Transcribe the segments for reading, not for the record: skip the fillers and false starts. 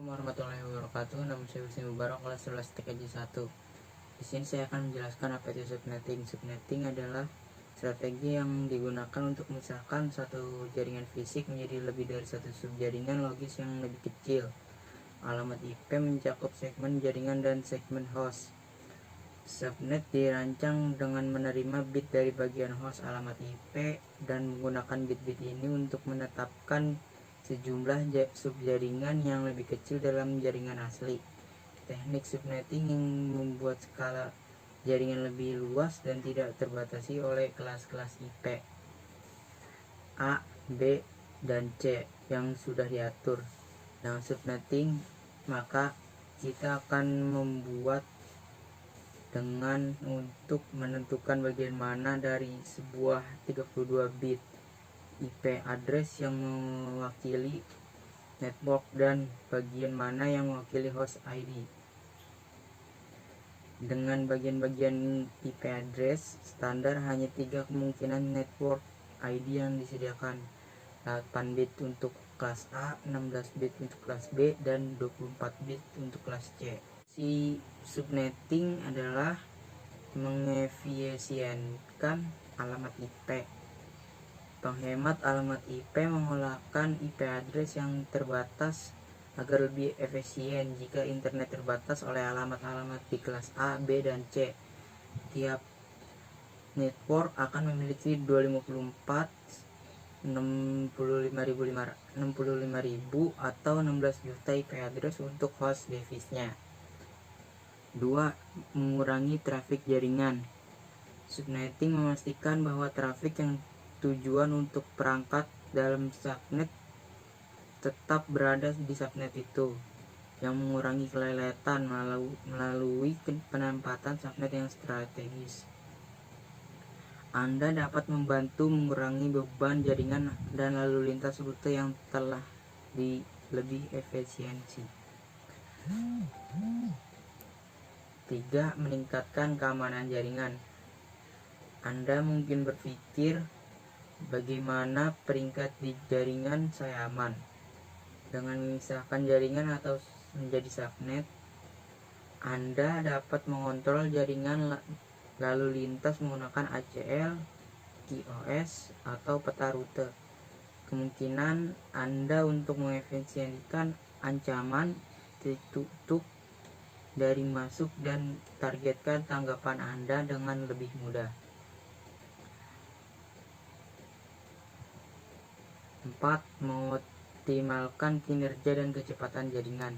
Assalamualaikum warahmatullahi wabarakatuh. Nama saya Husni Mubarak, kelas 11 TKJ 1. Di sini saya akan menjelaskan apa itu subnetting. Subnetting adalah strategi yang digunakan untuk memisahkan satu jaringan fisik menjadi lebih dari satu subjaringan logis yang lebih kecil. Alamat IP mencakup segmen jaringan dan segmen host. Subnet dirancang dengan menerima bit dari bagian host alamat IP dan menggunakan bit-bit ini untuk menetapkan sejumlah subjaringan yang lebih kecil dalam jaringan asli. Teknik subnetting yang membuat skala jaringan lebih luas dan tidak terbatasi oleh kelas-kelas IP A, B, dan C yang sudah diatur. Dengan subnetting, maka kita akan membuat dengan untuk menentukan bagian mana dari sebuah 32 bit IP address yang mewakili network dan bagian mana yang mewakili host ID. Dengan bagian-bagian IP address standar hanya 3 kemungkinan network ID yang disediakan, 8 bit untuk kelas A, 16 bit untuk kelas B, dan 24 bit untuk kelas C. Si subnetting adalah mengefisienkan alamat IP. Penghemat alamat IP mengolahkan IP address yang terbatas agar lebih efisien jika internet terbatas oleh alamat-alamat di kelas A, B, dan C. Tiap network akan memiliki 254, 65.000 atau 16 juta IP address untuk host device-nya. 2. Mengurangi trafik jaringan. Subnetting memastikan bahwa trafik yang tujuan untuk perangkat dalam subnet tetap berada di subnet itu, yang mengurangi keleletan melalui penempatan subnet yang strategis. Anda dapat membantu mengurangi beban jaringan dan lalu lintas rute yang telah lebih efisiensi. 3. Meningkatkan keamanan jaringan. Anda mungkin berpikir, bagaimana peringkat di jaringan saya aman? Dengan memisahkan jaringan atau menjadi subnet, Anda dapat mengontrol jaringan lalu lintas menggunakan ACL, QoS, atau peta rute. Kemungkinan Anda untuk mengefisienkan ancaman tertutup dari masuk dan targetkan tanggapan Anda dengan lebih mudah. 4. Mengoptimalkan kinerja dan kecepatan jaringan.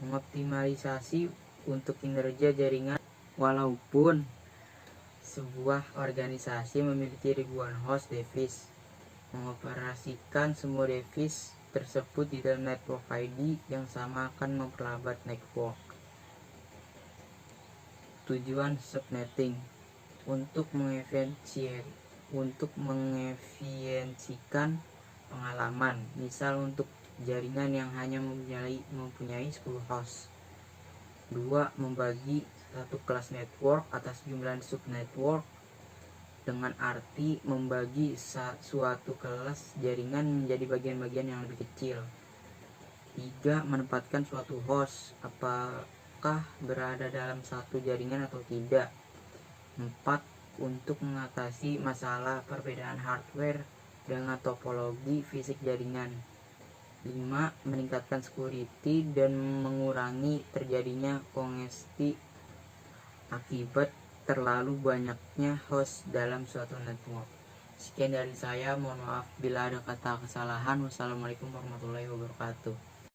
Mengoptimalisasi untuk kinerja jaringan. Walaupun sebuah organisasi memiliki ribuan host device, mengoperasikan semua device tersebut di dalam network ID yang sama akan memperlambat network. Tujuan subnetting untuk mengefisiensikan pengalaman, misal untuk jaringan yang hanya mempunyai 10 host. 2. Membagi satu kelas network atas jumlah subnetwork, dengan arti membagi suatu kelas jaringan menjadi bagian-bagian yang lebih kecil. 3. Menempatkan suatu host, apakah berada dalam satu jaringan atau tidak. 4. Untuk mengatasi masalah perbedaan hardware dengan topologi fisik jaringan. 5. Meningkatkan security dan mengurangi terjadinya kongesti akibat terlalu banyaknya host dalam suatu network. Sekian dari saya, mohon maaf bila ada kata kesalahan. Wassalamualaikum warahmatullahi wabarakatuh.